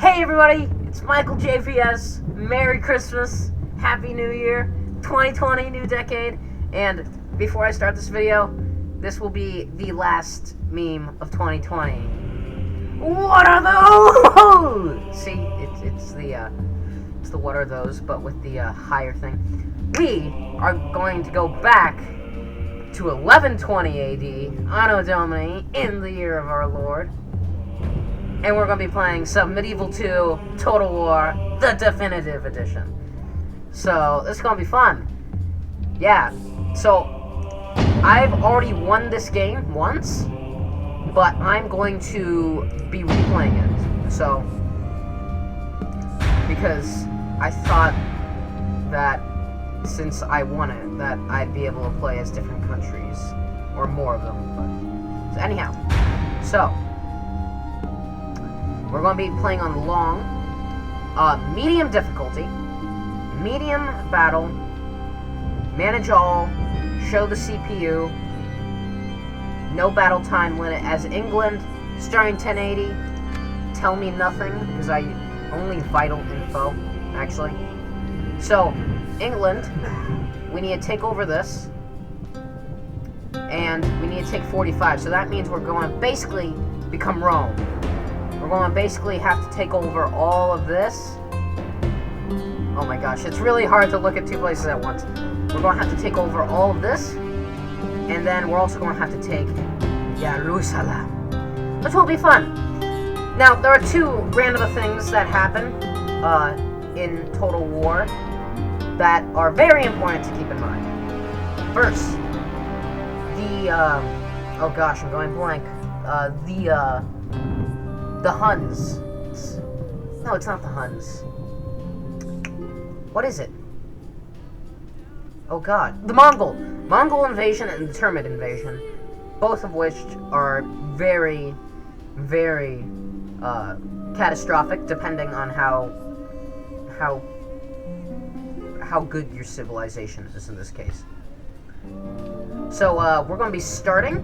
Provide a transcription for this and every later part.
Hey everybody, it's MichaeLJPS. Merry Christmas, Happy New Year, 2020, new decade. And before I start this video, this will be the last meme of 2020. What are those? See, it's the what are those, but with the higher thing. We are going to go back to 1120 AD, Anno Domini, in the year of our Lord. And we're going to be playing some Medieval 2 Total War, the definitive edition. So, this is going to be fun. Yeah, so, I've already won this game once, but I'm going to be replaying it. So, because I thought that since I won it, that I'd be able to play as different countries, or more of them. But, so anyhow, so, we're going to be playing on long, medium difficulty, medium battle, manage all, show the CPU, no battle time limit as England, starting 1080, tell me nothing, because I only vital info, actually. So, England, we need to take over this, and we need to take 45, so that means we're going to basically become Rome. We're going to basically have to take over all of this. Oh my gosh, it's really hard to look at two places at once. We're going to have to take over all of this, and then we're also going to have to take Jerusalem, which will be fun. Now, there are two random things that happen in Total War that are very important to keep in mind. First, oh gosh, I'm going blank. The Huns. No, it's not the Huns. What is it? Oh god. The Mongol invasion and the Termit invasion. Both of which are very, very catastrophic, depending on how good your civilization is in this case. So, we're going to be starting.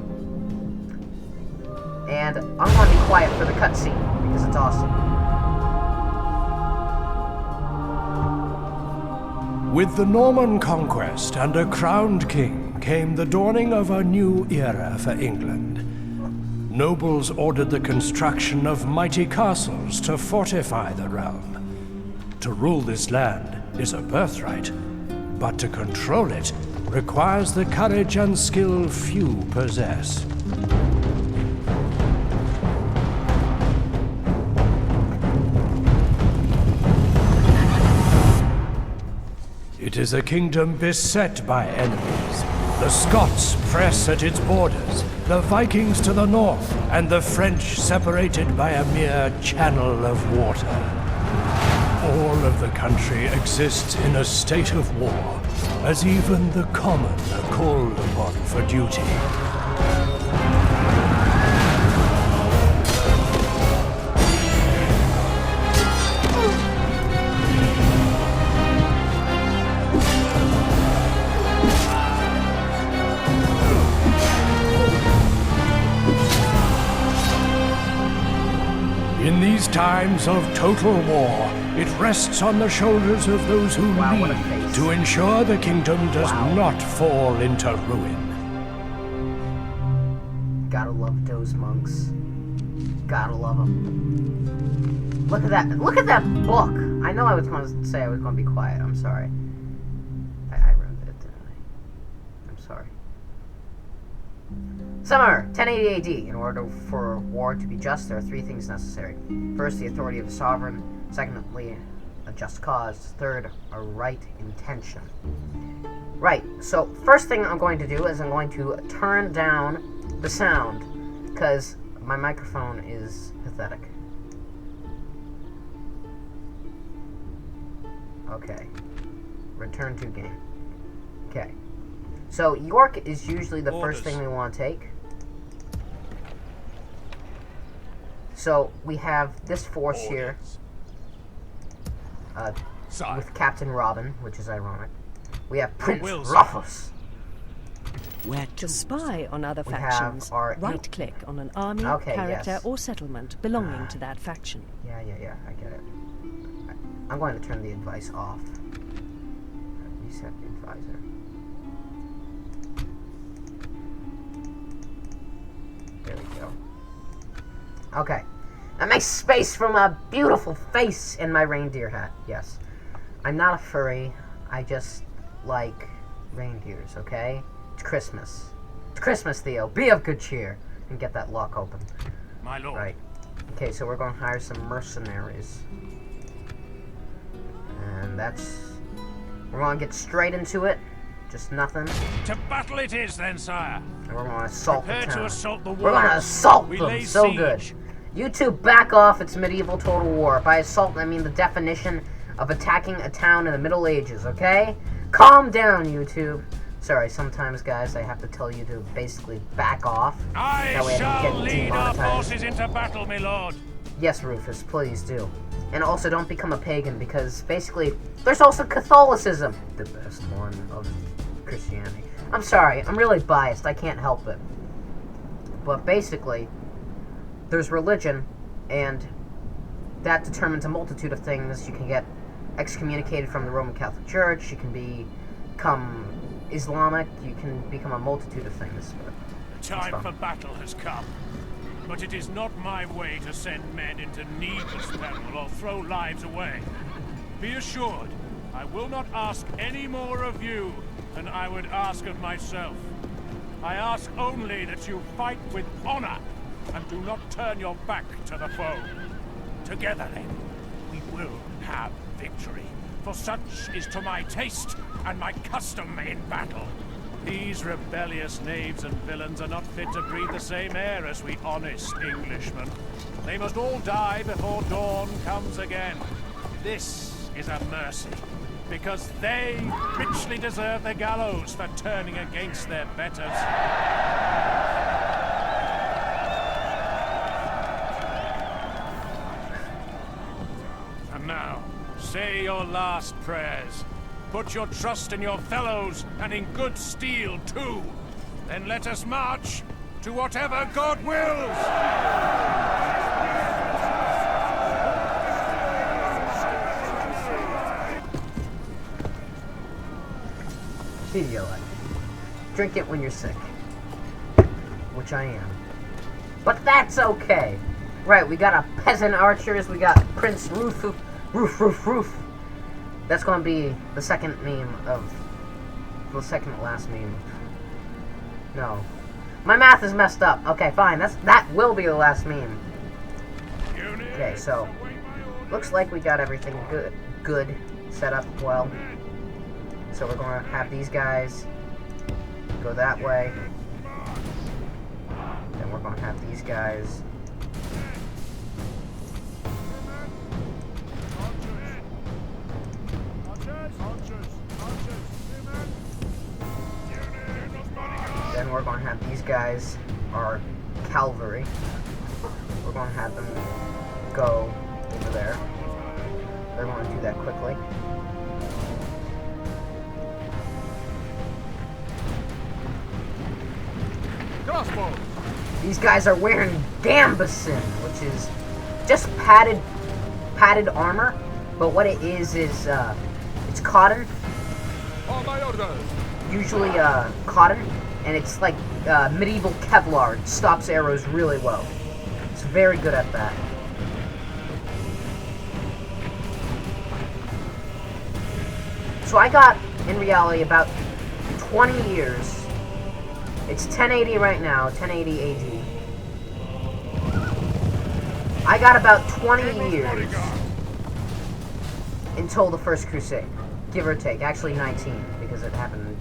And I'm going to be quiet for the cutscene, because it's awesome. With the Norman conquest and a crowned king came the dawning of a new era for England. Nobles ordered the construction of mighty castles to fortify the realm. To rule this land is a birthright, but to control it requires the courage and skill few possess. It is a kingdom beset by enemies. The Scots press at its borders, the Vikings to the north, and the French separated by a mere channel of water. All of the country exists in a state of war, as even the common are called upon for duty. In these times of total war, it rests on the shoulders of those who lead to ensure the kingdom does not fall into ruin. Gotta love those monks. Gotta love them. Look at that. Look at that book. I know I was going to say I was going to be quiet. I'm sorry. I ruined it, didn't I? I'm sorry. Summer, 1080 AD. In order for war to be just, there are three things necessary. First, the authority of the sovereign. Secondly, a just cause. Third, a right intention. Right, so first thing I'm going to do is I'm going to turn down the sound, because my microphone is pathetic. Okay. Return to game. Okay. So, York is usually the first thing we want to take. So, we have this force here. With Captain Robin, which is ironic. We have Prince Ruffus. Where To spy on other We factions, have our- right-click on an army, Okay, character, yes. or settlement belonging to that faction. Yeah, I get it. I'm going to turn the advice off. Reset the advisor. There we go. Okay. That makes space for my beautiful face and my reindeer hat. Yes. I'm not a furry. I just like reindeers, okay? It's Christmas. It's Christmas, Theo. Be of good cheer. And get that lock open. My lord. Right. Okay, so we're going to hire some mercenaries. And that's... We're going to get straight into it. Just nothing. To battle it is, then, sire. And we're going to assault Prepare the town. to assault the We're going to walls. assault We them. lay So siege. good. You two back off. It's medieval total war. By assault, I mean the definition of attacking a town in the Middle Ages, okay? Calm down, YouTube. Sorry, sometimes, guys, I have to tell you to basically back off. I That way I shall don't get lead our demonetized. forces into battle, my lord. Yes, Rufus, please do. And also, don't become a pagan, because basically, there's also Catholicism, the best one of Christianity. I'm sorry, I'm really biased, I can't help it. But basically, there's religion, and that determines a multitude of things. You can get excommunicated from the Roman Catholic Church, you can become Islamic, you can become a multitude of things. But Time for battle has come. But it is not my way to send men into needless peril or throw lives away. Be assured, I will not ask any more of you than I would ask of myself. I ask only that you fight with honor and do not turn your back to the foe. Together, then, we will have victory, for such is to my taste and my custom in battle. These rebellious knaves and villains are not fit to breathe the same air as we honest Englishmen. They must all die before dawn comes again. This is a mercy, because they richly deserve the gallows for turning against their betters. And now, say your last prayers. Put your trust in your fellows, and in good steel, too. Then let us march to whatever God wills! Pedialyte. Drink it when you're sick. Which I am. But that's okay. Right, we got a peasant archers, we got Prince Roof. That's gonna be the second meme of... the second last meme. No. My math is messed up. Okay, fine. That will be the last meme. Okay, so... looks like we got everything good set up well. So we're gonna have these guys go that way. Then we're gonna have these guys... Then we're going to have these guys, our cavalry. We're going to have them go over there. They're going to do that quickly. Crossbow! These guys are wearing gambeson, which is just padded armor. But what it is it's cotton. On my orders! Usually cotton. And it's like medieval Kevlar. It stops arrows really well. It's very good at that. So I got, in reality, about 20 years. It's 1080 right now, 1080 AD. I got about 20 years until the First Crusade. Give or take. Actually 19, because it happened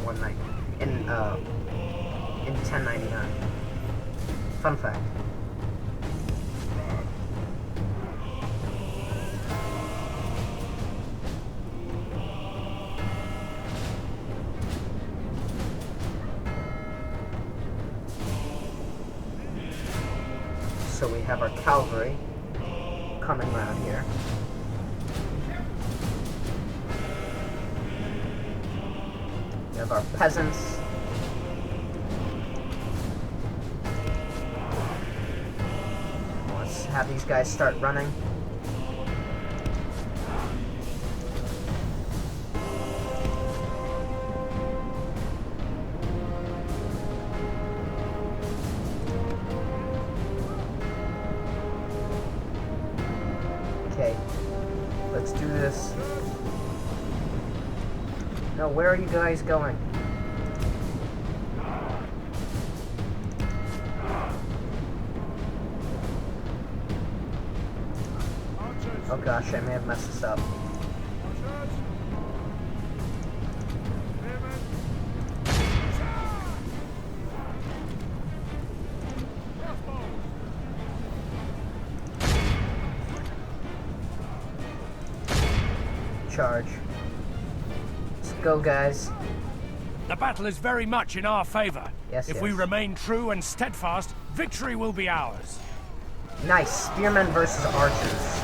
one night. In 1099. Fun fact. So we have our cavalry coming around here. We have our peasants have these guys start running. Okay, let's do this. No, where are you guys going? Oh gosh, I may have messed this up. Charge. Let's go, guys. The battle is very much in our favor. Yes, If yes. we remain true and steadfast, victory will be ours. Nice. Spearmen versus archers.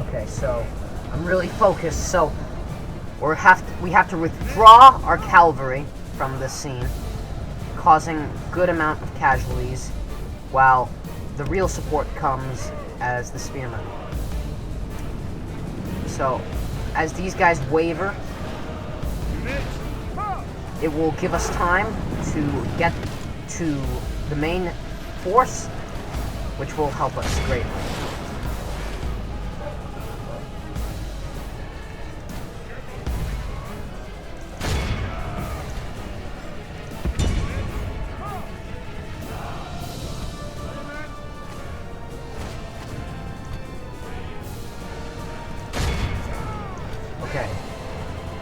Okay, so I'm really focused. So we have to withdraw our cavalry from this scene, causing good amount of casualties, while the real support comes as the spearmen. So as these guys waver, it will give us time to get to the main force, which will help us greatly. Okay.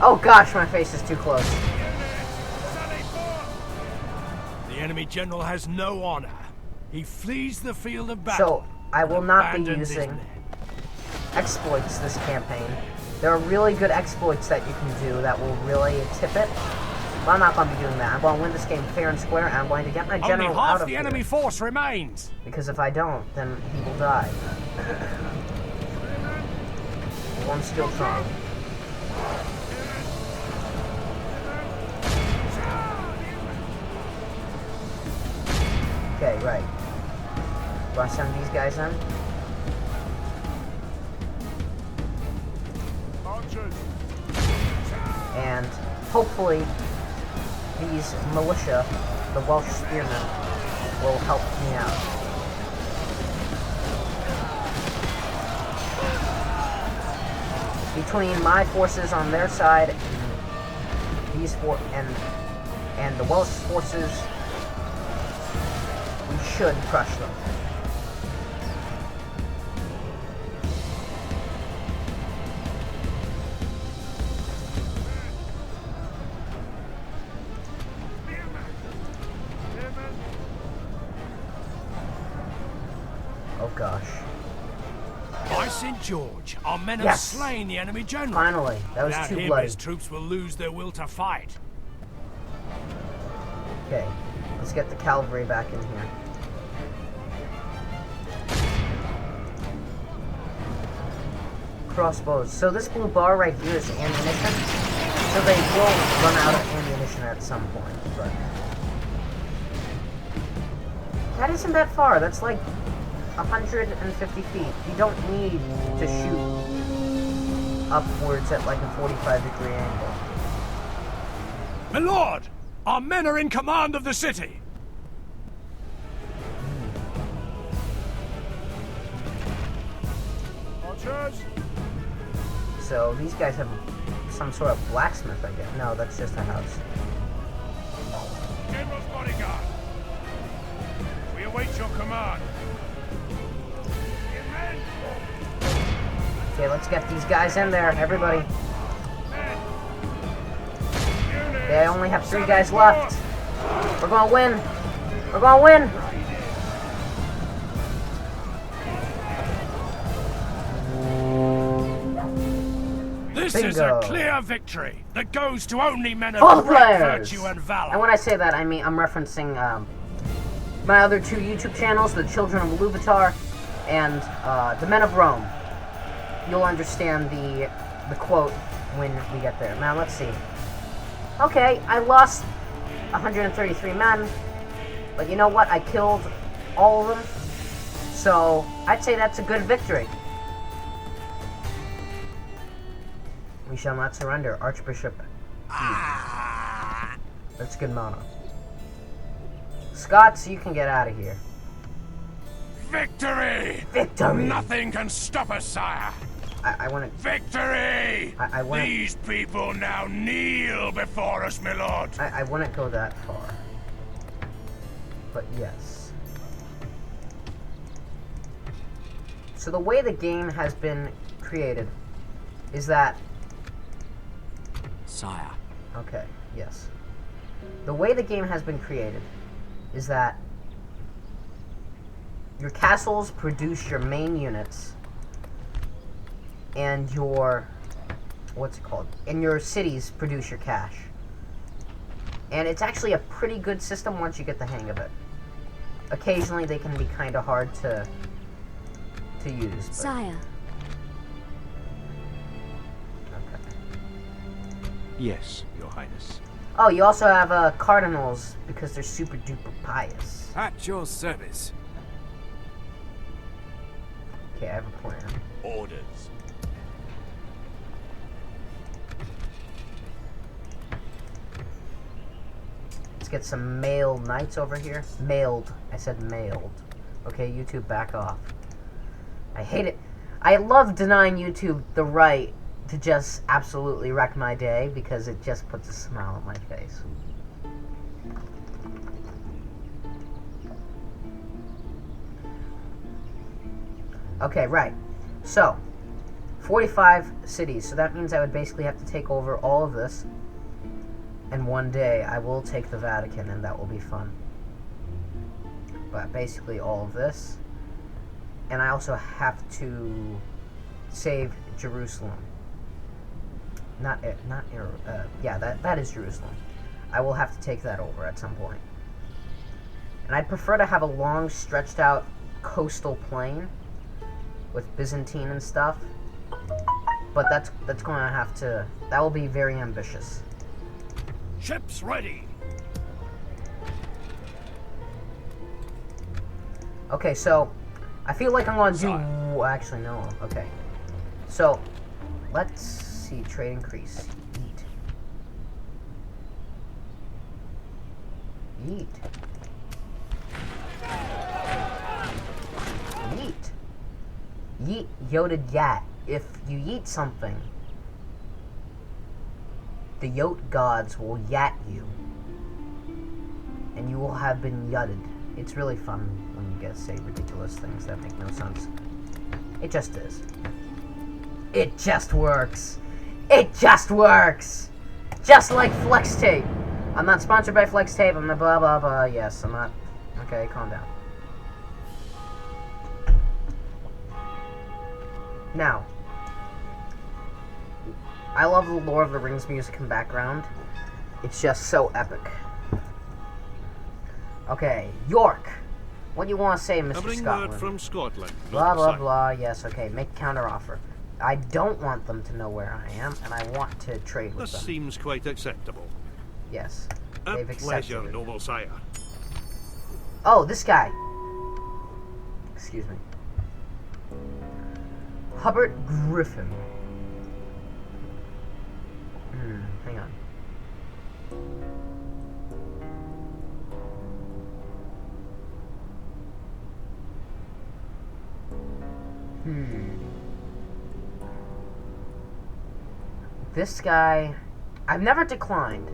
Oh gosh, my face is too close. The enemy general has no honor. He flees the field of battle. So I will not be abandons his using men. exploits this campaign. There are really good exploits that you can do that will really tip it. But I'm not going to be doing that. I'm going to win this game fair and square, and I'm going to get my general Only out half of the here. enemy force remains. Because if I don't, then he will die. One skill strong. Okay, right. Do I send these guys in? And hopefully these militia, the Welsh spearmen, will help me out. Between my forces on their side and these and the Welsh forces, we should crush them. Oh gosh. By St. George, our men have Yes. slain the enemy general. Finally, that was Without too him, bloody. his troops will lose their will to fight. Okay, let's get the cavalry back in here. Crossbows. So this blue bar right here is ammunition. So they will run out of ammunition at some point, but that isn't that far. That's like 150 feet. You don't need to shoot upwards at like a 45-degree angle. My lord, our men are in command of the city. So these guys have some sort of blacksmith, I guess. No, that's just a house. General's bodyguard. We await your command. Your men. Okay, let's get these guys in there, everybody. Okay, I only have 3 guys left. We're gonna win. We're gonna win. This Bingo. is a clear victory that goes to only men All of the great players. virtue and valor. And when I say that, I mean I'm referencing my other 2 YouTube channels, the Children of Iluvatar and the Men of Rome. You'll understand the quote when we get there. Now let's see. Okay, I lost 133 men, but you know what? I killed all of them, so I'd say that's a good victory. We shall not surrender, Archbishop. That's good motto. Scots, you can get out of here. Victory! Victory! Nothing can stop us, sire. I want to. Victory! I want. These people now kneel before us, my lord. I wouldn't go that far. But yes. So the way the game has been created is that. Sire. Okay, yes. The way the game has been created is that your castles produce your main units and your what's it called? And your cities produce your cash. And it's actually a pretty good system once you get the hang of it. Occasionally they can be kind of hard to use. But. Sire. Okay. Yes, Your Highness. Oh, you also have cardinals because they're super duper pious. At your service. Okay, I have a plan. Orders. Let's get some male knights over here. Mailed. I said mailed. Okay, YouTube, back off. I hate it. I love denying YouTube the right to just absolutely wreck my day because it just puts a smile on my face. Okay, right. So, 45 cities. So that means I would basically have to take over all of this. And one day I will take the Vatican and that will be fun. But basically all of this. And I also have to save Jerusalem. Yeah, that is Jerusalem. I will have to take that over at some point. And I'd prefer to have a long, stretched out coastal plain with Byzantine and stuff. But that's going to have to. That will be very ambitious. Ships ready. Okay, so I feel like I'm going to do. Actually, no. Okay, so let's see. Trade increase. Yeet. Yeet. Yeet. Yoted yat. If you yeet something, the Yote gods will yat you, and you will have been yutted. It's really fun when you get to say ridiculous things that make no sense. It just is. It just works. It just works. Just like Flex Tape. I'm not sponsored by Flex Tape. I'm not blah blah blah. Yes, I'm not. Okay, calm down. Now, I love the Lord of the Rings music and background. It's just so epic. Okay, York. What do you want to say, Mr. Scotland? from Scotland. Blah, blah, blah. Yes, okay. Make counteroffer. I don't want them to know where I am, and I want to trade with them. seems quite acceptable. Yes. They've accepted it. noble sire. Oh, this guy. Excuse me. Hubbard Griffin. Hang on. This guy, I've never declined.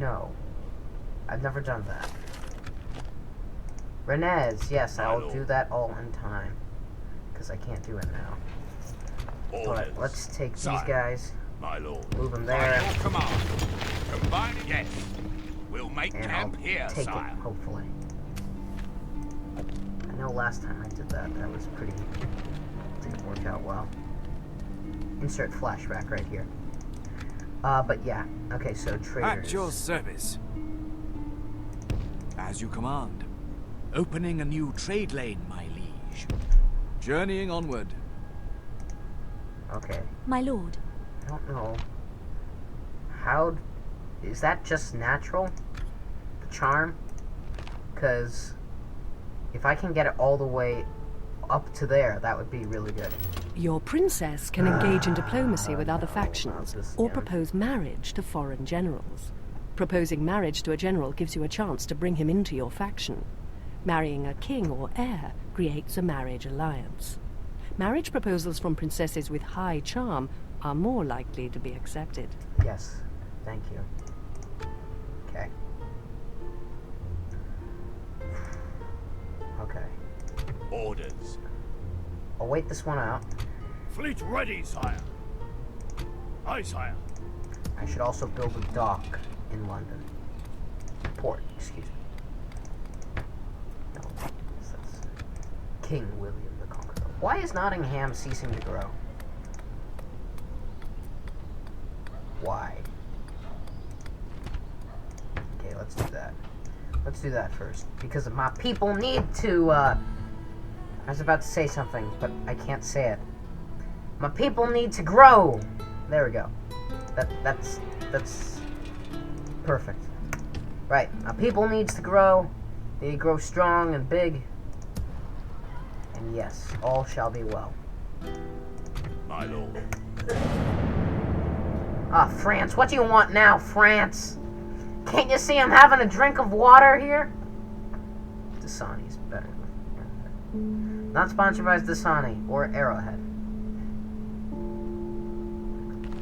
No. I've never done that. Renez, yes, I'll do that all in time. Because I can't do it now. But let's take these guys. My lord. Move them there. By your command. Combine it, yes. We'll make And camp I'll here, take sire. it, hopefully. I know last time I did that, that was pretty... didn't work out well. Insert flashback right here. But yeah. Okay, so traders. At your service. As you command. Opening a new trade lane, my liege. Journeying onward. Okay. My lord. I don't know. How... is that just natural? The charm? Because if I can get it all the way up to there, that would be really good. Your princess can engage in diplomacy with other factions, this or again. propose marriage to foreign generals. Proposing marriage to a general gives you a chance to bring him into your faction. Marrying a king or heir creates a marriage alliance. Marriage proposals from princesses with high charm are more likely to be accepted. Yes. Thank you. Okay. Okay. Orders. I'll wait this one out. Fleet ready, sire. Aye, sire. I should also build a dock in London. Port, excuse me. No, that's King William the Conqueror. Why is Nottingham ceasing to grow? Why? Okay, let's do that. Let's do that first. Because my people need to, I was about to say something, but I can't say it. My people need to grow! There we go. That's perfect. Right, my people needs to grow. They grow strong and big. And yes, all shall be well. My lord. Ah, France, what do you want now, France? Can't you see I'm having a drink of water here? Dasani's better. Not sponsored by Dasani or Arrowhead.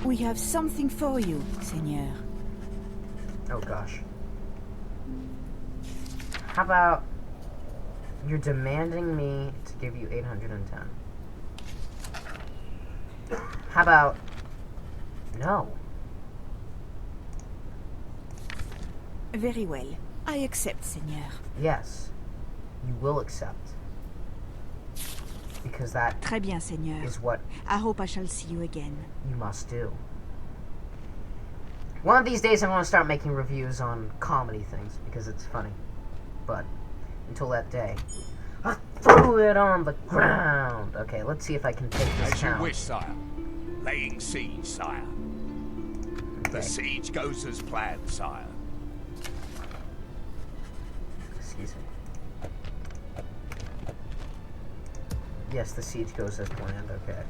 We have something for you, Seigneur. Oh gosh. How about you're demanding me to give you 810? How about no? Very well. I accept, Seigneur. Yes, you will accept. Because that Très bien, Seigneur. is what I hope I shall see you again. you must do. One of these days I want to start making reviews on comedy things, because it's funny. But, until that day, I threw it on the ground. Okay, let's see if I can take this As you town. wish, sire. Laying siege, sire. The Okay. siege goes as planned, sire. Excuse me. Yes, the siege goes as planned, okay.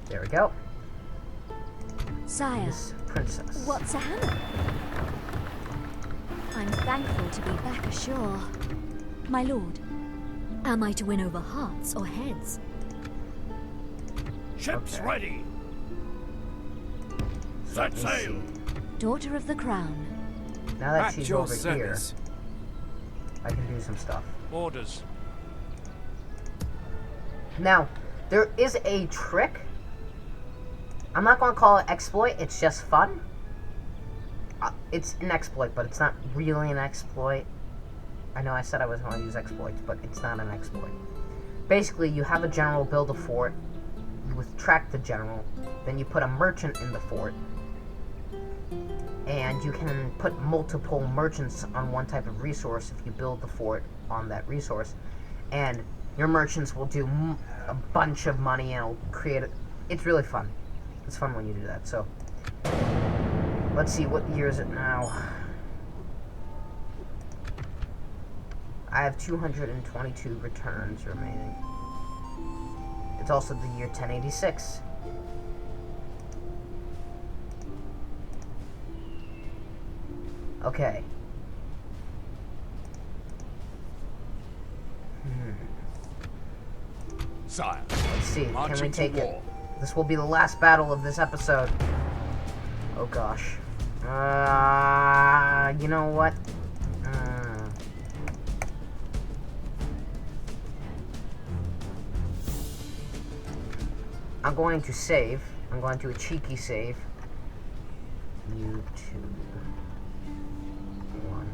There we go. Sire, Miss Princess. what's a hammer? I'm thankful to be back ashore. My lord, am I to win over hearts or heads? Ships Okay. ready. Let Set me sail. see. Daughter of the crown. Now that At she's your over service. here, I can do some stuff. Orders. Now, there is a trick. I'm not going to call it exploit, it's just fun. It's an exploit, but it's not really an exploit. I know I said I was going to use exploits, but it's not an exploit. Basically, you have a general build a fort, you attract the general, then you put a merchant in the fort, and you can put multiple merchants on one type of resource if you build the fort on that resource, and your merchants will do a bunch of money and it'll create it's really fun. It's fun when you do that. So let's see, what year is it now? I have 222 returns remaining. It's also the year 1086. Okay. Sire. Let's see. Can we Marching to take it? war. This will be the last battle of this episode. Oh gosh. You know what? I'm going to save. I'm going to do a cheeky save. YouTube. 1.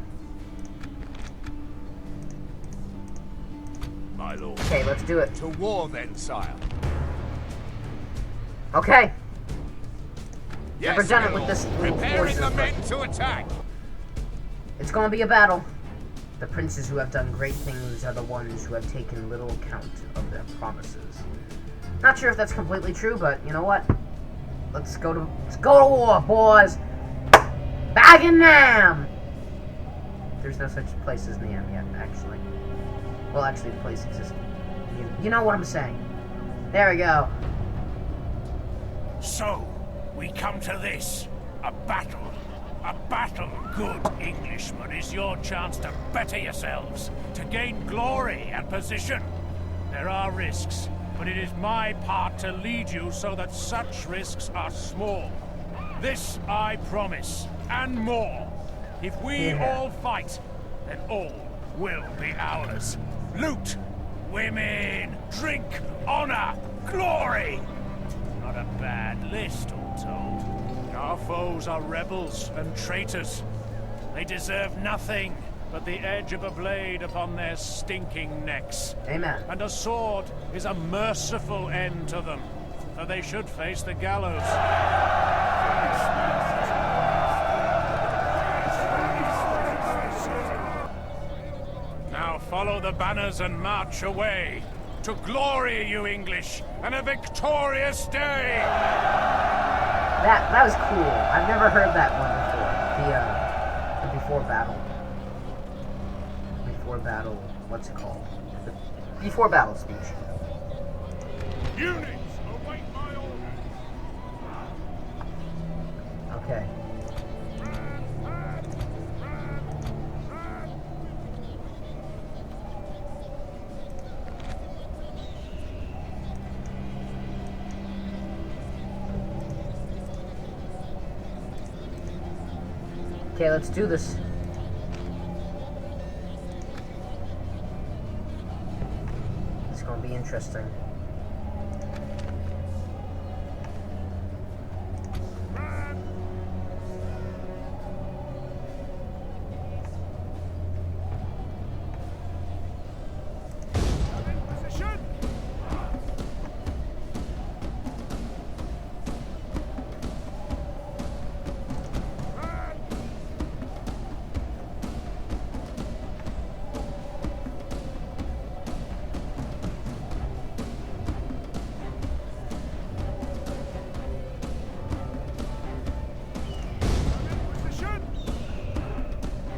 My lord. Okay, let's do it. To war then, sire. Okay. Yes, Never done my it with lord. this little Preparing forces, the but men to attack. it's gonna be a battle. The princes who have done great things are the ones who have taken little account of their promises. Not sure if that's completely true, but you know what? Let's go to war, boys! Back in Nam! There's no such place as Nam yet, actually. Well, actually, the place exists. You know what I'm saying. There we go. So, we come to this. A battle. A battle, good Englishmen, is your chance to better yourselves, to gain glory and position. There are risks, but it is my part to lead you so that such risks are small. This I promise, and more. If we all fight, then all will be ours. Loot, women, drink, honor, glory. Not a bad list, all told. Our foes are rebels and traitors. They deserve nothing but the edge of a blade upon their stinking necks. Amen. And a sword is a merciful end to them, for they should face the gallows. Now follow the banners and march away. To glory, you English, and a victorious day! That was cool. I've never heard that one before. The before battle. Before battle, what's it called? The before battle speech. Units, await my orders! Okay. Okay, let's do this. It's gonna be interesting.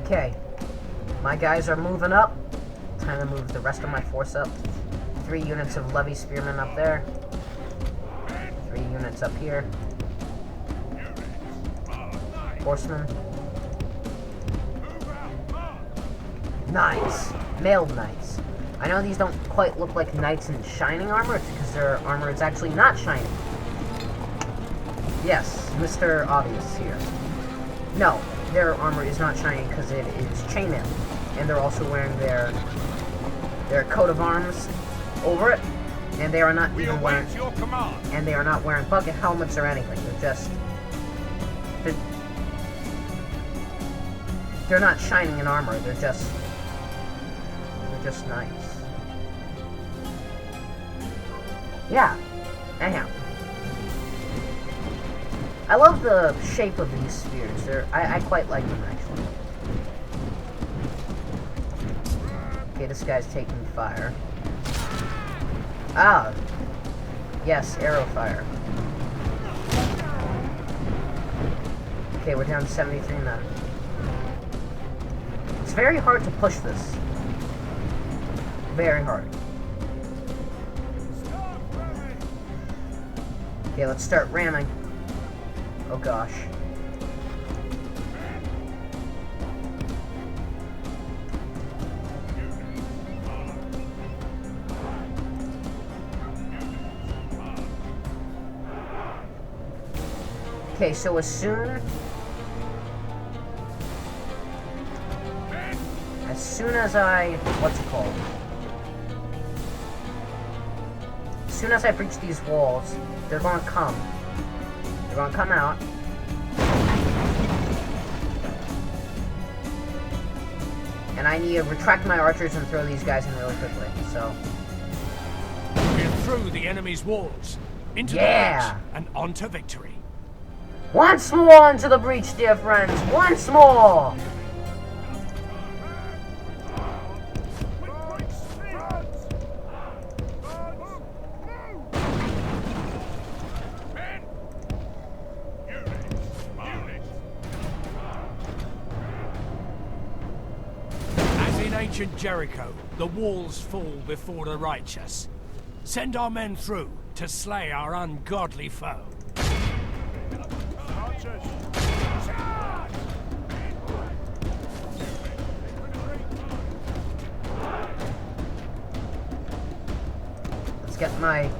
Okay, my guys are moving up. Time to move the rest of my force up. 3 units of levy spearmen up there. 3 units up here. Horsemen. Knights. Mailed knights. I know these don't quite look like knights in shining armor. It's because their armor is actually not shining. Yes, Mr. Obvious here. No. Their armor is not shining because it is chainmail, and they're also wearing their coat of arms over it, and they are not even wearing your command. And they are not wearing bucket helmets or anything. They're not shining in armor. They're just nice. Yeah. Anyhow. I love the shape of these spears. I quite like them, actually. Okay, this guy's taking fire. Ah! Yes, arrow fire. Okay, we're down to 73 men. It's very hard to push this. Very hard. Okay, let's start ramming. Oh gosh. Okay, so as soon as I, what's it called? As soon as I breach these walls, they're gonna come. They're gonna come out. And I need to retract my archers and throw these guys in really quickly, so. Get through the enemy's walls, into the Yeah! breach, and on to victory. Once more into the breach, dear friends! Once more! Ancient Jericho, the walls fall before the righteous. Send our men through to slay our ungodly foe. Let's get my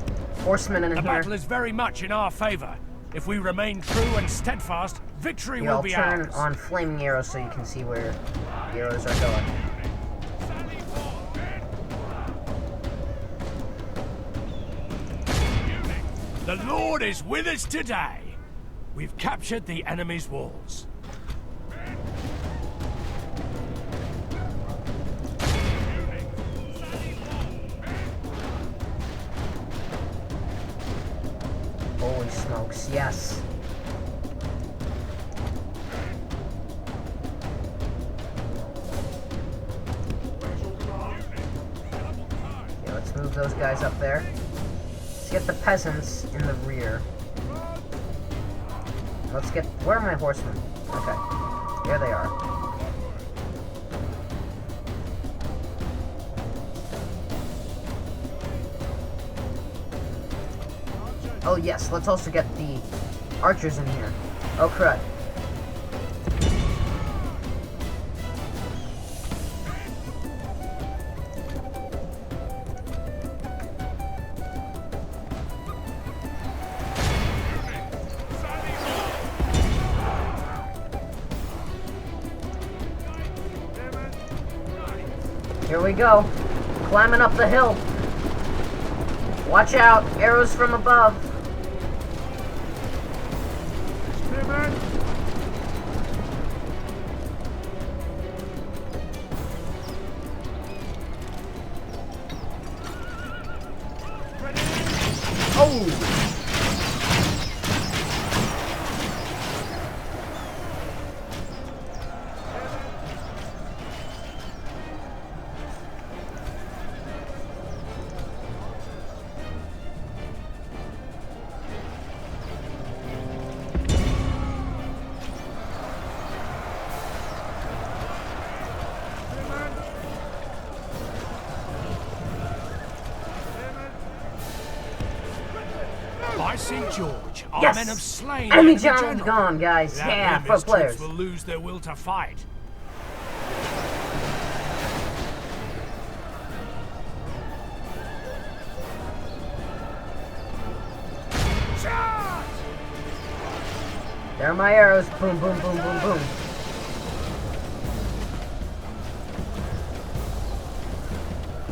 horsemen in The here. battle is very much in our favor. If we remain true and steadfast, victory Here, will I'll be turn ours. on flaming arrows so you can see where the arrows are going. The Lord is with us today. We've captured the enemy's walls. Holy smokes, yes. Okay, let's move those guys up there. Let's get the peasants in the rear. Let's get... Where are my horsemen? Okay. There they are. Oh yes, let's also get the archers in here. Oh crud. Here we go. Climbing up the hill. Watch out, arrows from above. Oh! By St. George, our Yes! men have slain Enemy the general's gone, guys. That Yeah, means pro his players. troops will lose their will to fight. There are my arrows. Boom, boom, boom, boom, boom.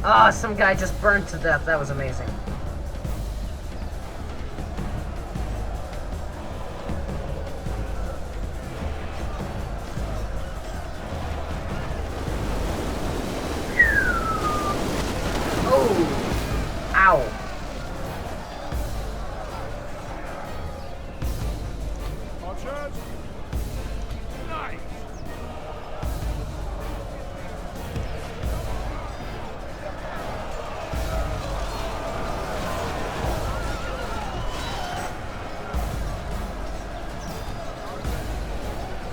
Ah, some guy just burned to death. That was amazing. Oh! Ow.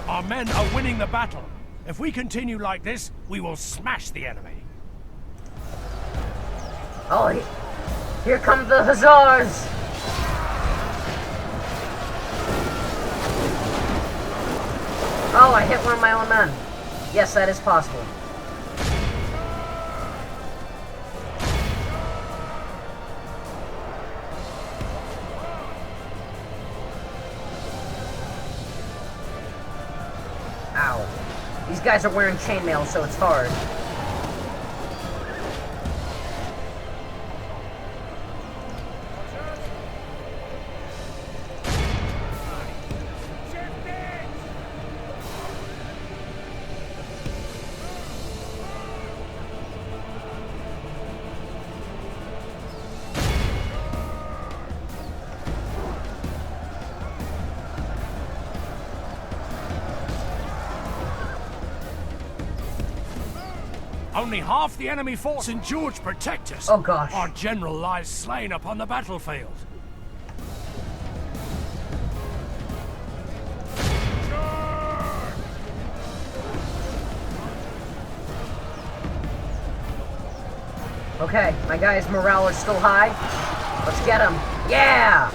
Our men are winning the battle. If we continue like this, we will smash the enemy. Oh, here come the hussars! Oh, I hit one of my own men. Yes, that is possible. Wow. These guys are wearing chainmail, so it's hard. Only half the enemy force. St. George protect us. Oh gosh. Our general lies slain upon the battlefield. Okay, my guy's morale is still high. Let's get him. Yeah!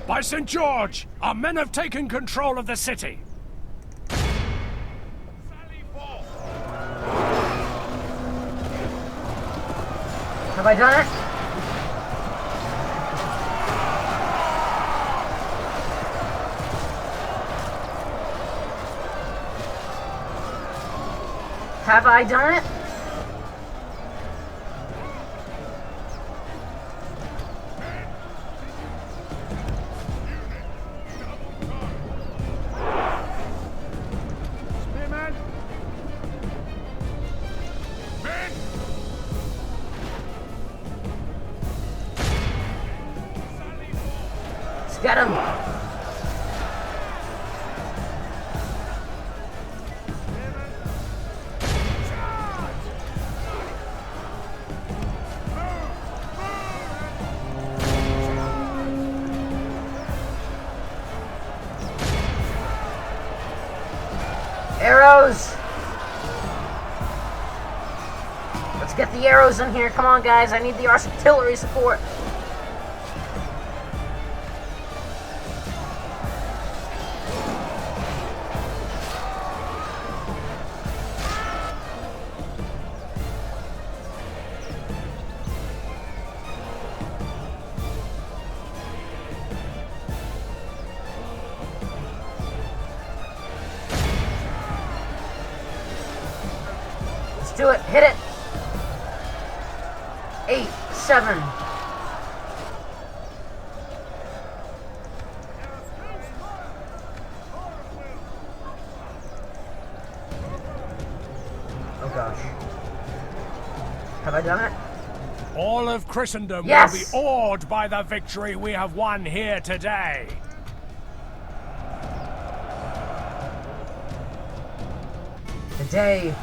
By St. George, our men have taken control of the city. Have I done it? Have I done it? Get him! Arrows! Let's get the arrows in here. Come on, guys. I need the artillery support. Do it. Hit it. 8, 7. Oh gosh. Have I done it? All of Christendom Yes! will be awed by the victory we have won here today. The day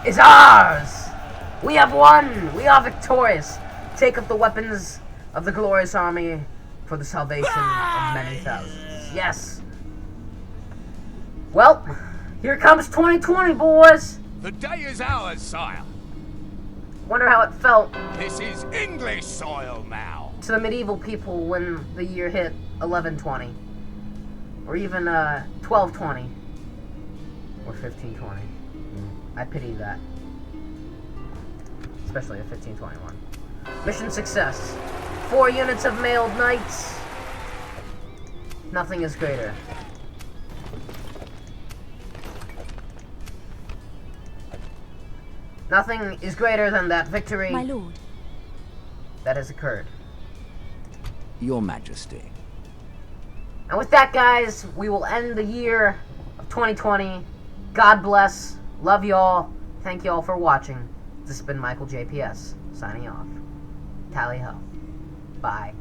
is ours! We have won! We are victorious! Take up the weapons of the glorious army for the salvation of many thousands. Yes! Well, here comes 2020, boys! The day is ours, sire. Wonder how it felt This is English soil now. to the medieval people when the year hit 1120. Or even 1220. Or 1520. I pity that. Especially a 1521. Mission success. 4 units of mailed knights. Nothing is greater. Nothing is greater than that victory My lord. that has occurred. Your Majesty. And with that, guys, we will end the year of 2020. God bless. Love y'all. Thank y'all for watching. This has been MichaeLJPS, signing off. Tally ho. Bye.